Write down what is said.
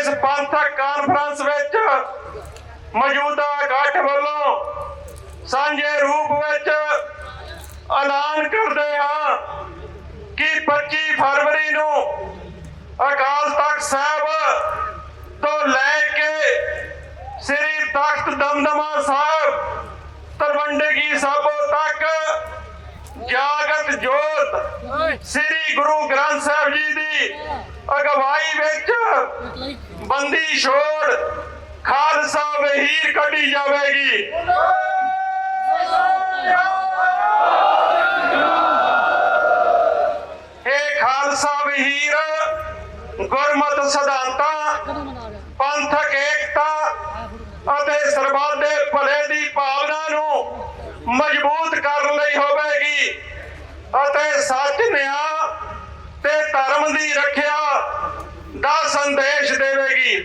इस पंथक कानफ्रेंस विच मौजूदा इकट्ठ वालों सांझे रूप विच ऐलान करते हैं कि 25 फरवरी नूं अकाल तख्त साहब तो लैके श्री तख्त दमदमा साहब तलवंडी साबो तक जागत जोत श्री गुरु ग्रंथ साहब जी की अगवाई विच बंदी छोड़ खालसा वहीर कढ़ी जाएगी। खालसा वहीर गुरमत सिद्धांतां पंथक एकता ਅਤੇ ਸਰਬੱਤ ਦੇ ਭਲੇ ਦੀ ਭਾਵਨਾ ਨੂੰ ਮਜ਼ਬੂਤ ਕਰਨ ਲਈ ਹੋਵੇਗੀ ਅਤੇ ਸੱਚ ਨਿਆਂ ਤੇ ਧਰਮ ਦੀ ਰੱਖਿਆ ਦਾ ਸੰਦੇਸ਼ ਦੇਵੇਗੀ।